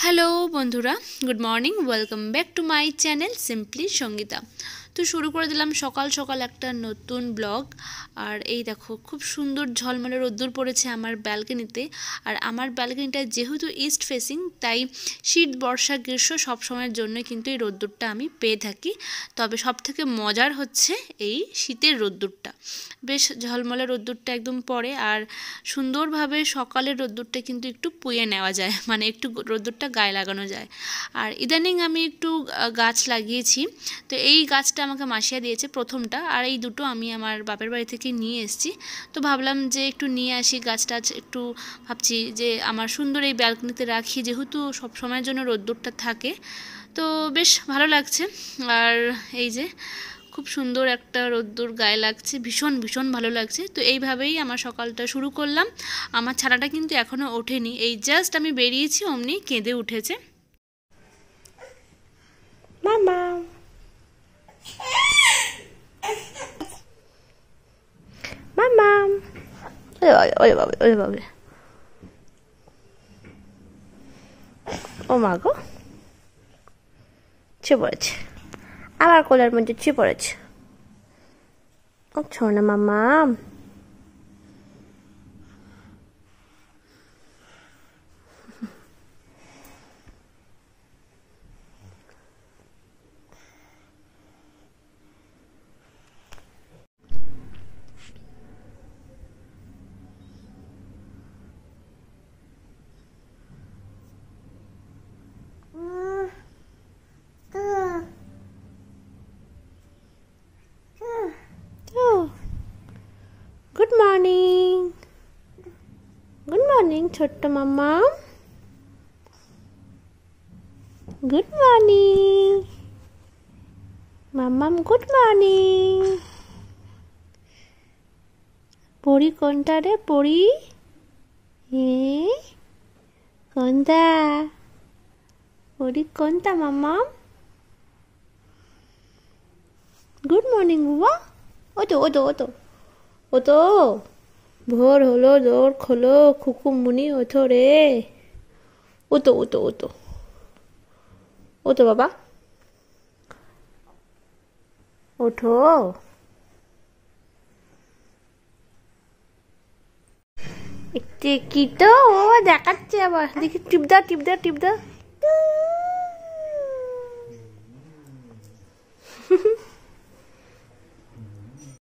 Hello বন্ধুরা, good morning. Welcome back to my channel simply Sangeeta. তো শুরু করে দিলাম সকাল সকাল একটা নতুন ব্লগ। আর এই দেখো, খুব সুন্দর ঝলমলে রোদ্দুর পড়েছে আমার ব্যালকনিতে। আর আমার ব্যালকনিটা যেহেতু ইস্ট ফেসিং, তাই শীত বর্ষা গ্রীষ্ম সব সময়ের জন্য কিন্তু এই রোদ্দুরটা আমি পেয়ে থাকি। তবে সবথেকে মজার হচ্ছে এই শীতের রোদ্দুরটা। বেশ ঝলমলে রোদ্দুরটা একদম পড়ে, আর সুন্দরভাবে সকালের রোদ্দুরটা কিন্তু একটু পুয়ে নেওয়া যায়, মানে একটু রোদ্দুরটা গায়ে লাগানো যায়। আর ইদানিং আমি একটু গাছ লাগিয়েছি। তো এই গাছটা আমাকে মাসিয়া দিয়েছে প্রথমটা, আর এই দুটো আমি আমার বাপের বাড়ি থেকে নিয়ে এসেছি। তো ভাবলাম যে একটু নিয়ে আসি গাছটা, একটু ভাবছি যে আমার সুন্দর এই ব্যালকনিতে রাখি, যেহেতু সব সময়ের জন্য রোদ্দুরটা থাকে। তো বেশ ভালো লাগছে। আর এই যে খুব সুন্দর একটা রোদ্দুর গায়ে লাগছে, ভীষণ ভীষণ ভালো লাগছে। তো এইভাবেই আমার সকালটা শুরু করলাম। আমার ছানাটা কিন্তু এখনও ওঠেনি, এই জাস্ট আমি বেরিয়েছি অমনি কেঁদে উঠেছে। মামা মামা ওই বাবা ওই বাবা, ও মা গো, ছে পড়েছে, আবার কোলার মধ্যে ছে পড়েছে। ও ছোনা মামা, গুড মর্নিং, গুড মর্নিং ছোট্ট মামা, গুড মর্নিং মামাম, গুড মর্নিং। পড়ি কোনটা রে, পড়ি কোনটা, পড়ি কোনটা মামাম? গুড মর্নিং বাবা। ও তো ও তো ও তো ও তো ভোর হলো, দৌড় খোলো, খুকুমুনি ওঠো রে। ও তো ও তো ও তো ও তো বাবা, ওঠো। একটু কি তো ও দেখাচ্ছে, আবার দেখি, টিপ দাও টিপ দাও টিপ দাও।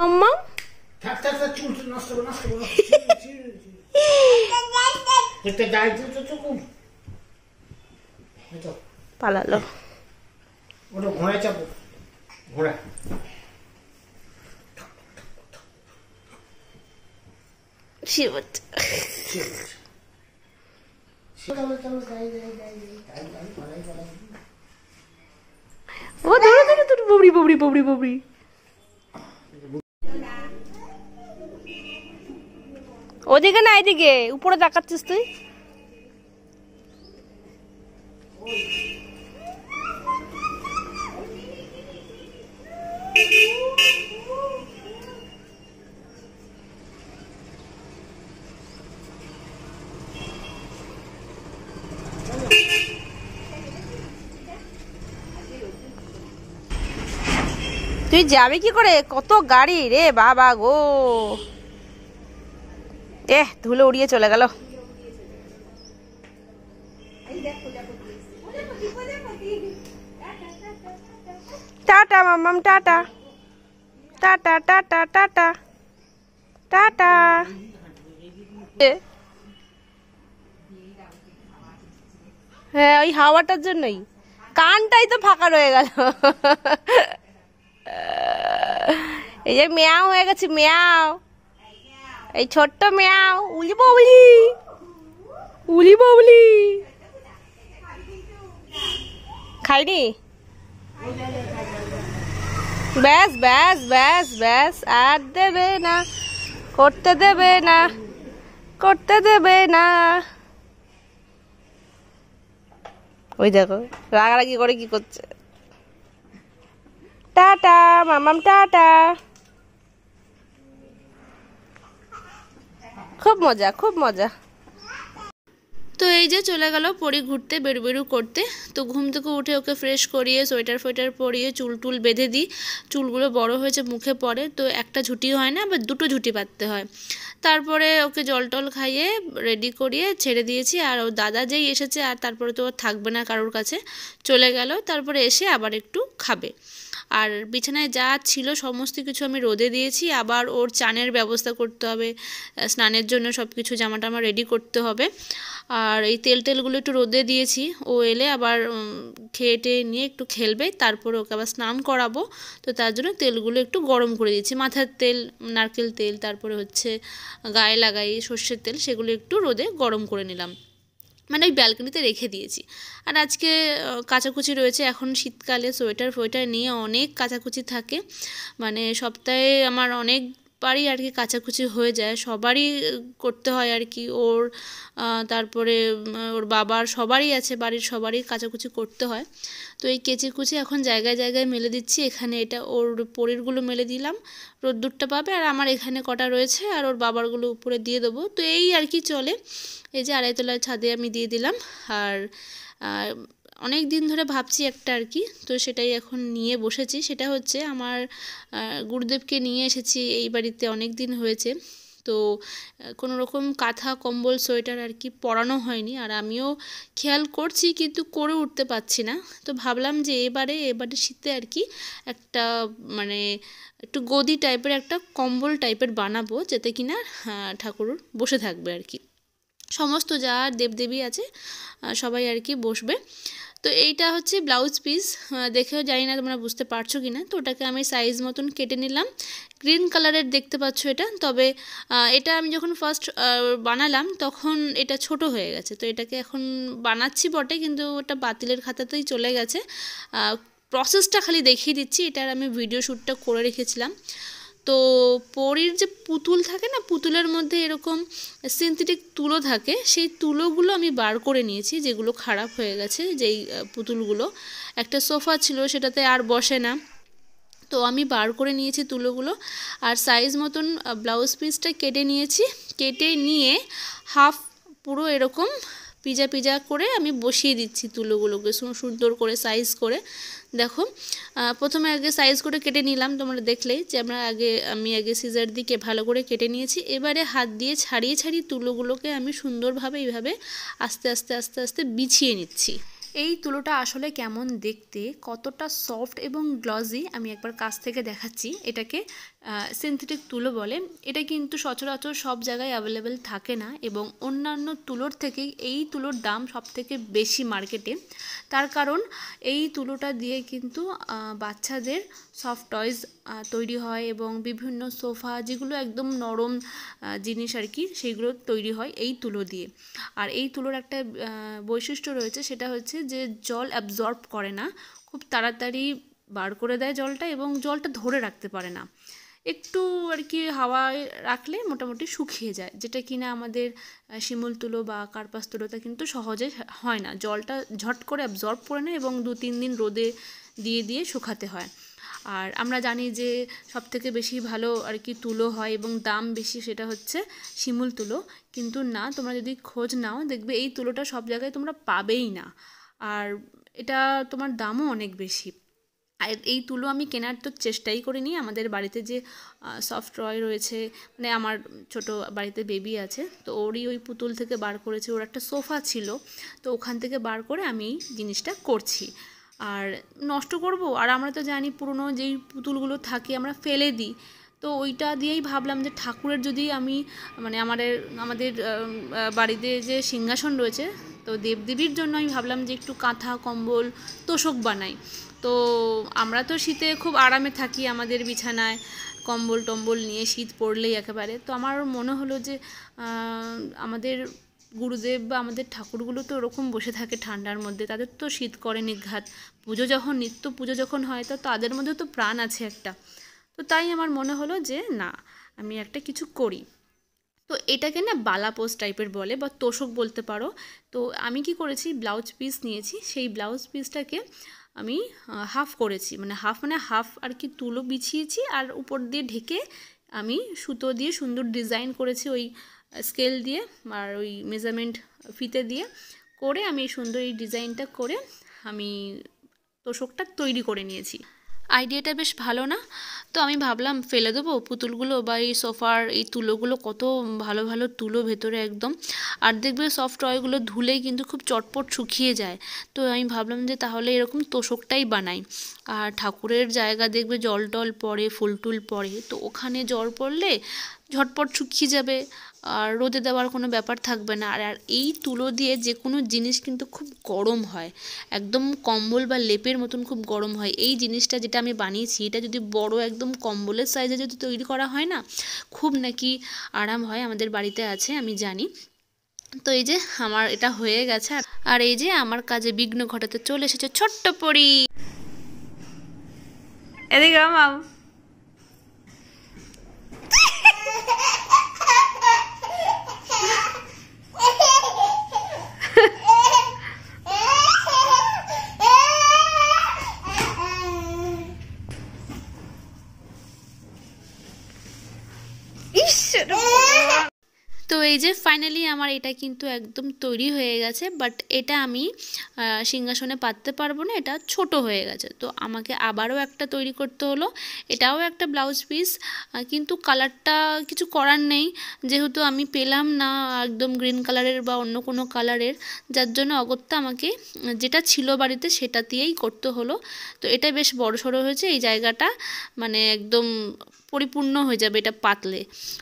আম্মা পালালো। ওটা ঘোড়ায় চাপো, ঘোড়া। ও ধরো ধরো ধরো, ববড়ি ববড়ি ববড়ি ববড়ি। ওদিকে না এদিকে, উপরে তাকাচ্ছিস তুই। তুই যাবি কি করে, কত গাড়ি রে বাবা গো। ধুলো উড়িয়ে চলে গেল। টাটা মাম্মাম, tata tata tata tata tata. হ্যাঁ, ওই হাওয়াটার জন্যই কানটাই তো ফাঁকা রয়ে গেল। এই যে মেয়াও হয়ে গেছে, মেয়াও, এই ছোট্ট মেয়াও, উলি ববলি উলি ববলি। খাইনি, ব্যাস ব্যাস ব্যাস ব্যাস, আর দেবে না, করতে দেবে না, করতে দেবে না। ওই দেখো রাগারাগি করে কি করছে। টাটা মামাম, টাটা। খুব মজা, খুব মজা। তো এই যে চলে গেল পরি ঘুরতে বেরু করতে। তো ঘুম থেকে উঠে ওকে ফ্রেশ করিয়ে সোয়েটার ফোয়েটার পরিয়ে চুল টুল বেঁধে দিই। চুলগুলো বড় হয়েছে মুখে পড়ে, তো একটা ঝুঁটি হয় না, আবার দুটো ঝুঁটি বাঁধতে হয়। তারপরে ওকে জল টল খাইয়ে রেডি করিয়ে ছেড়ে দিয়েছি। আর ও দাদা যেই এসেছে আর তারপরে তো থাকবে না কারোর কাছে, চলে গেল। তারপরে এসে আবার একটু খাবে। আর বিছানায় যা ছিল সমস্ত কিছু আমি রোদে দিয়েছি। আবার ওর চানের ব্যবস্থা করতে হবে, স্নানের জন্য সব কিছু জামা টামা রেডি করতে হবে। আর এই তেলগুলো একটু রোদে দিয়েছি। ও এলে আবার খেয়ে টেয়ে নিয়ে একটু খেলবে, তারপরে ওকে আবার স্নান করাবো। তো তার জন্য তেলগুলো একটু গরম করে দিয়েছি, মাথার তেল, নারকেল তেল, তারপরে হচ্ছে গায়ে লাগাই সর্ষের তেল, সেগুলো একটু রোদে গরম করে নিলাম, মানে ওই ব্যালকনিতে রেখে দিয়েছি। আর আজকে কাচাকুচি রয়েছে, এখন শীতকালে সোয়েটার ফোয়েটার নিয়ে অনেক কাচাকুচি থাকে, মানে সপ্তাহে আমার অনেকবারই আর কি কাচাকুচি হয়ে যায়, সবারই করতে হয় আর কি। ওর তারপরে ওর বাবার সবারই আছে, বাড়ির সবারই কাচাকুচি করতে হয়। তো এই কেচিকুচি এখন জায়গায় জায়গায় মেলে দিচ্ছি। এখানে এটা ওর পরেরগুলো মেলে দিলাম, রোদ্দুরটা পাবে। আর আমার এখানে কটা রয়েছে, আর ওর বাবারগুলো উপরে দিয়ে দেবো। তো এই আর কি চলে। এই যে আড়াইতলার ছাদে আমি দিয়ে দিলাম। আর অনেক দিন ধরে ভাবছি একটা আর কি, তো সেটাই এখন নিয়ে বসেছি। সেটা হচ্ছে আমার গুরুদেবকে নিয়ে এসেছি এই বাড়িতে, অনেক দিন হয়েছে। তো কোনো রকম কাঁথা কম্বল সোয়েটার আর কি পরানো হয়নি, আর আমিও খেয়াল করছি কিন্তু করে উঠতে পারছি না। তো ভাবলাম যে এবারে শীতে আর কি একটা মানে একটু গদি টাইপের একটা কম্বল টাইপের বানাবো, যাতে কিনা ঠাকুর বসে থাকবে আর কি। সমস্ত যা দেবদেবী আছে সবাই আর কি বসবে। তো এইটা হচ্ছে ব্লাউজ পিস, দেখেও জানি না তোমরা বুঝতে পারছো কি না। তো ওটাকে আমি সাইজ মতন কেটে নিলাম, গ্রিন কালারের দেখতে পাচ্ছ এটা। তবে এটা আমি যখন ফার্স্ট বানালাম তখন এটা ছোট হয়ে গেছে, তো এটাকে এখন বানাচ্ছি বটে, কিন্তু ওটা বাতিলের খাতাতেই চলে গেছে। প্রসেসটা খালি দেখিয়ে দিচ্ছি, এটার আমি ভিডিও শ্যুটটা করে রেখেছিলাম। তো পরীর যে পুতুল থাকে না, পুতুলের মধ্যে এরকম সিনথেটিক তুলো থাকে, সেই তুলোগুলো আমি বার করে নিয়েছি, যেগুলো খারাপ হয়ে গেছে। যেই পুতুলগুলো, একটা সোফা ছিল সেটাতে আর বসে না, তো আমি বার করে নিয়েছি তুলোগুলো। আর সাইজ মতন ব্লাউজ পিসটা কেটে নিয়েছি, কেটে নিয়ে হাফ পুরো এরকম পিজা পিজা করে আমি বসিয়ে দিচ্ছি তুলোগুলোকে সুন্দর করে সাইজ করে। দেখো প্রথমে আগে সাইজ করে কেটে নিলাম, তোমরা দেখলেই যে আমি আগে সিজার দিকে ভালো করে কেটে নিয়েছি। এবারে হাত দিয়ে ছাড়িয়ে ছাড়িয়ে তুলোগুলোকে আমি সুন্দরভাবে এইভাবে আস্তে আস্তে আস্তে আস্তে বিছিয়ে নিচ্ছি। এই তুলোটা আসলে কেমন দেখতে, কতটা সফট এবং গ্লজি আমি একবার কাছ থেকে দেখাচ্ছি। এটাকে সিনথেটিক তুলো বলে। এটা কিন্তু সচরাচর সব জায়গায় অ্যাভেলেবেল থাকে না, এবং অন্যান্য তুলোর থেকে এই তুলোর দাম সবথেকে বেশি মার্কেটে। তার কারণ এই তুলোটা দিয়ে কিন্তু বাচ্চাদের সফট টয়স তৈরি হয়, এবং বিভিন্ন সোফা যেগুলো একদম নরম জিনিস আর কি, সেইগুলো তৈরি হয় এই তুলো দিয়ে। আর এই তুলোর একটা বৈশিষ্ট্য রয়েছে, সেটা হচ্ছে যে জল অ্যাবজর্ব করে না, খুব তাড়াতাড়ি বার করে দেয় জলটা, এবং জলটা ধরে রাখতে পারে না। একটু আর কি হাওয়ায় রাখলে মোটামুটি শুকিয়ে যায়, যেটা কিনা আমাদের শিমুল তুলো বা কার্পাস তুলোটা কিন্তু সহজে হয় না, জলটা ঝট করে অ্যাবজর্ব করে নেয়, এবং 2-3 দিন রোদে দিয়ে দিয়ে শুকাতে হয়। আর আমরা জানি যে সবথেকে বেশি ভালো আর কি তুলো হয় এবং দাম বেশি, সেটা হচ্ছে শিমুল তুলো। কিন্তু না, তোমরা যদি খোঁজ নাও দেখবে এই তুলোটা সব জায়গায় তোমরা পাবেই না, আর এটা তোমার দামও অনেক বেশি। আর এই তুলো আমি কেনার তো চেষ্টাই করিনি। আমাদের বাড়িতে যে সফট টয় রয়েছে, মানে আমার ছোট বাড়িতে বেবি আছে, তো ওরই ওই পুতুল থেকে বার করেছে। ওর একটা সোফা ছিল, তো ওখান থেকে বার করে আমি জিনিসটা করছি। আর নষ্ট করব, আর আমরা তো জানি পুরনো যেই পুতুলগুলো থাকে আমরা ফেলে দিই, তো ওইটা দিয়েই ভাবলাম যে ঠাকুরের যদি আমি মানে আমাদের বাড়িতে যে সিংহাসন রয়েছে, তো দেবদেবীর জন্য আমি ভাবলাম যে একটু কাঁথা কম্বল তোষক বানাই। তো আমরা তো শীতে খুব আরামে থাকি আমাদের বিছানায়, কম্বল টম্বল নিয়ে শীত পড়লেই একেবারে। তো আমার মনে হলো যে আমাদের গুরুদেব বা আমাদের ঠাকুরগুলো তো ওরকম বসে থাকে ঠান্ডার মধ্যে, তাদের তো শীত করে নিঘাত। নিত্য পুজো যখন হয়, তো তাদের মধ্যে তো প্রাণ আছে একটা। তো তাই আমার মনে হলো যে না, আমি একটা কিছু করি। তো এটাকে না বালাপোস টাইপের বলে, বা তোষক বলতে পারো। তো আমি কি করেছি, ব্লাউজ পিস নিয়েছি, সেই ব্লাউজ পিসটাকে আমি হাফ করেছি, মানে হাফ আর কি তুলো বিছিয়েছি, আর উপর দিয়ে ঢেকে আমি সুতো দিয়ে সুন্দর ডিজাইন করেছি ওই স্কেল দিয়ে, আর ওই মেজারমেন্ট ফিতে দিয়ে করে আমি সুন্দর এই ডিজাইনটা করে আমি তোষকটা তৈরি করে নিয়েছি। আইডিয়াটা বেশ ভালো না? তো আমি ভাবলাম ফেলে দেবো পুতুলগুলো বা এই সোফার এই তুলোগুলো, কত ভালো ভালো তুলো ভেতরে একদম, আর দেখবে সফট টয়গুলো ধুলেই কিন্তু খুব চটপট শুকিয়ে যায়। তো আমি ভাবলাম যে তাহলে এরকম তোষকটাই বানাই। আর ঠাকুরের জায়গা দেখবে জল টল পড়ে, ফুল টুল পড়ে, তো ওখানে জল পড়লে ঝটপট শুকিয়ে যাবে আর রোদে দেওয়ার কোনো ব্যাপার থাকবে না। আর এই তুলো দিয়ে যে কোনো জিনিস কিন্তু খুব গরম হয়, একদম কম্বল বা লেপের মতন খুব গরম হয়। এই জিনিসটা যেটা আমি বানিয়েছি এটা যদি বড় একদম কম্বলের সাইজে যদি তৈরি করা হয় না, খুব নাকি আরাম হয়, আমাদের বাড়িতে আছে আমি জানি। তো এই যে আমার এটা হয়ে গেছে, আর এই যে আমার কাজে বিঘ্ন ঘটাতে চলে এসেছে ছোট্ট পরি। এদিকে মাম, তো এই যে ফাইনালি আমার এটা কিন্তু একদম তৈরি হয়ে গেছে, বাট এটা আমি সিংহাসনে পাততে পারবো না, এটা ছোট হয়ে গেছে। তো আমাকে আবারও একটা তৈরি করতে হলো, এটাও একটা ব্লাউজ পিস, কিন্তু কালারটা কিছু করার নেই, যেহেতু আমি পেলাম না একদম গ্রিন কালারের বা অন্য কোনো কালারের, যার জন্য অগত্যা আমাকে যেটা ছিল বাড়িতে সেটা দিয়েই করতে হলো। তো এটা বেশ বড়সড় হয়েছে, এই জায়গাটা মানে একদম পরিপূর্ণ হয়ে যাবে এটা পাতলে।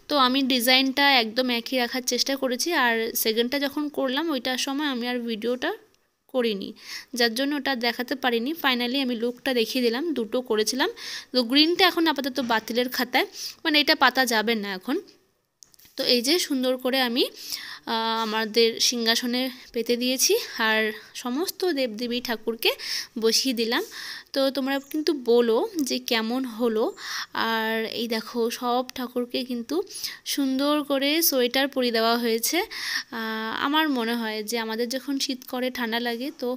তো আমি ডিজাইনটা একদম একই রাখার চেষ্টা করেছি, আর সেকেন্ডটা যখন করলাম ওইটার সময় আমি আর ভিডিওটা করিনি, যার জন্য ওটা দেখাতে পারিনি। ফাইনালি আমি লুকটা দেখিয়ে দিলাম, দুটো করেছিলাম। তো গ্রিনটা এখন আপাতত বাতিলের খাতায়, মানে এটা পাতা যাবে না এখন। তো এই যে সুন্দর করে আমি আমাদের সিংহাসনে পেতে দিয়েছি, আর সমস্ত দেবদেবী ঠাকুরকে বসিয়ে দিলাম। তো তোমরা কিন্তু বলো যে কেমন হলো। আর এই দেখো সব ঠাকুরকে কিন্তু সুন্দর করে সোয়েটার পরিয়ে দেওয়া হয়েছে। আমার মনে হয় যে আমাদের যখন শীত করে ঠান্ডা লাগে, তো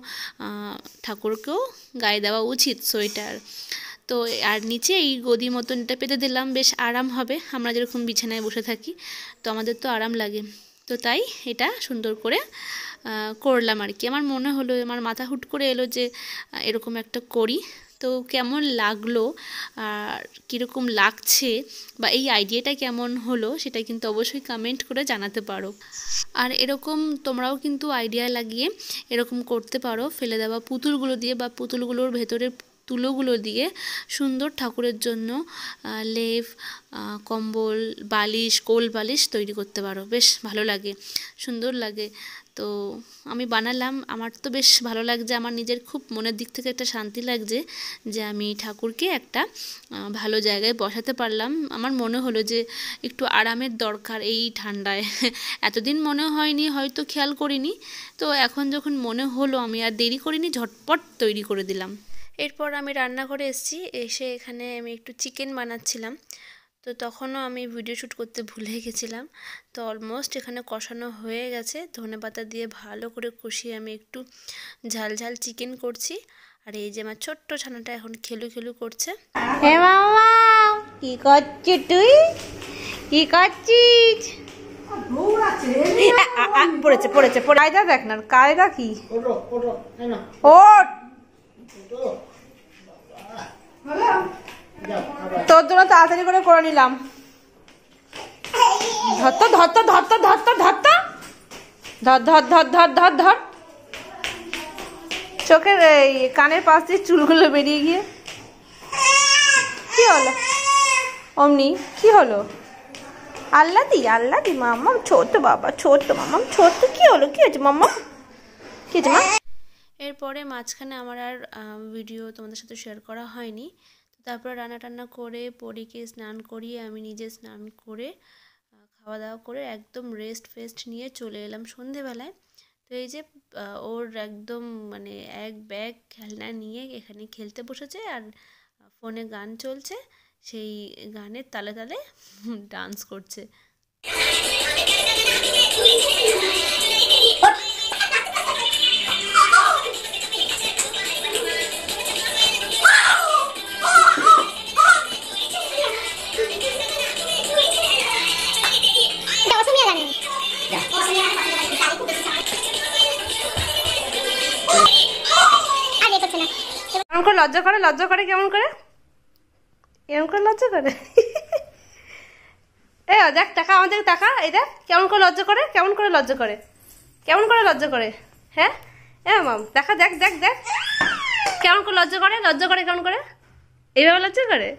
ঠাকুরকেও গায়ে দেওয়া উচিত সোয়েটার। তো আর নিচে এই গদি মতন এটা পেতে দিলাম, বেশ আরাম হবে, আমরা যেরকম বিছানায় বসে থাকি তো আমাদের তো আরাম লাগে। তো তাই এটা সুন্দর করে করলাম আর কি। আমার মনে হলো, আমার মাথা হুট করে এলো যে এরকম একটা করি। তো কেমন লাগলো আর কীরকম লাগছে বা এই আইডিয়াটা কেমন হলো সেটা কিন্তু অবশ্যই কমেন্ট করে জানাতে পারো। আর এরকম তোমরাও কিন্তু আইডিয়া লাগিয়ে এরকম করতে পারো, ফেলে দেওয়া পুতুলগুলো দিয়ে বা পুতুলগুলোর ভেতরের তুলোগুলো দিয়ে সুন্দর ঠাকুরের জন্য লেপ, কম্বল, বালিশ, কোল বালিশ তৈরি করতে পারো, বেশ ভালো লাগে, সুন্দর লাগে। তো আমি বানালাম, আমার তো বেশ ভালো লাগছে, আমার নিজের খুব মনের দিক থেকে একটা শান্তি লাগছে যে আমি ঠাকুরকে একটা ভালো জায়গায় বসাতে পারলাম। আমার মনে হলো যে একটু আরামের দরকার এই ঠান্ডায়, এতদিন মনে হয়নি, হয়তো খেয়াল করিনি, তো এখন যখন মনে হলো আমি আর দেরি করিনি, ঝটপট তৈরি করে দিলাম। এরপর আমি রান্নাঘরে এসে এখানে আমি একটু চিকেন বানাচ্ছিলাম, তো তখনও আমি ভিডিও শ্যুট করতে ভুলে গেছিলাম। তো অলমোস্ট এখানে কষানো হয়ে গেছে, ধনেপাতা দিয়ে ভালো করে কষিয়ে আমি একটু ঝাল ঝাল চিকেন করছি। আর এই যে আমার ছোট্ট ছানাটা এখন খেলু খেলু করছে। হে মামা, কি করছিস তুই? কি করছিস? পড়েছে পড়েছে পড়ে, কায়দা দেখ না, কায়দা কি? ওঠ, তোর জন্য তাড়াতাড়ি করে নিলাম। ধর ধর ধর ধর ধর ধর ধর ধর ধর ধর ধর ধর ধর, চোখের এই কানের পাশ দিয়ে চুলগুলো বেরিয়ে গিয়ে কি হলো? অমনি কি হলো? আল্লাদি মাম্মা, ছোট বাবা, ছোট মাম্মা, ছোট, কি হলো? কি হয়েছে মাম্মা? কি হয়েছে মা? এরপরে মাঝখানে আমার আর ভিডিও তোমাদের সাথে শেয়ার করা হয়নি। তারপর রান্না টান্না করে পরীকে স্নান করিয়ে আমি নিজে স্নান করে খাওয়া দাওয়া করে একদম রেস্ট ফেস্ট নিয়ে চলে এলাম সন্ধেবেলায়। তো এই যে ওর একদম মানে এক ব্যাগ খেলনা নিয়ে এখানে খেলতে বসেছে, আর ফোনে গান চলছে, সেই গানের তালে তালে ডান্স করছে। না। কেমন করে লজ্জা করে কেমন করে লজ্জা করে এ দেখ টাকা আমাদের টাকা এই দেখ কেমন করে লজ্জা করে হ্যাঁ এ মাম দেখা দেখ কেমন করে লজ্জা করে কেমন করে এইভাবে লজ্জা করে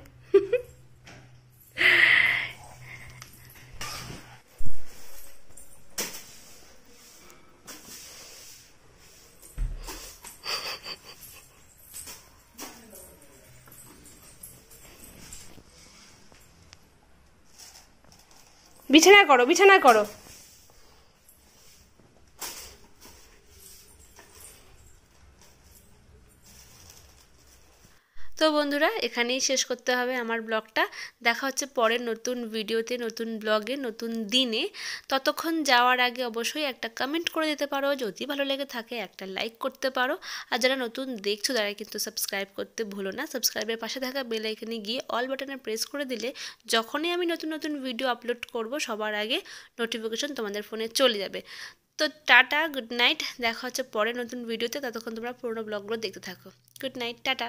বিছানায় করো তো বন্ধুরা এখানেই শেষ করতে হবে আমার ব্লগটা। দেখা হচ্ছে পরের নতুন ভিডিওতে, নতুন ব্লগে, নতুন দিনে। ততক্ষণ যাওয়ার আগে অবশ্যই একটা কমেন্ট করে দিতে পারো, যদি ভালো লেগে থাকে একটা লাইক করতে পারো। আর যারা নতুন দেখছো তারা কিন্তু সাবস্ক্রাইব করতে ভুলো না। সাবস্ক্রাইবের পাশে থাকা বেল আইকনে গিয়ে অল বাটনে প্রেস করে দিলে যখনই আমি নতুন ভিডিও আপলোড করব সবার আগে নোটিফিকেশন তোমাদের ফোনে চলে যাবে। তো টাটা, গুড নাইট। দেখা হচ্ছে পরে নতুন ভিডিওতে। ততক্ষণ তোমরা পুরোনো ব্লগগুলো দেখতে থাকো। Good night, tata.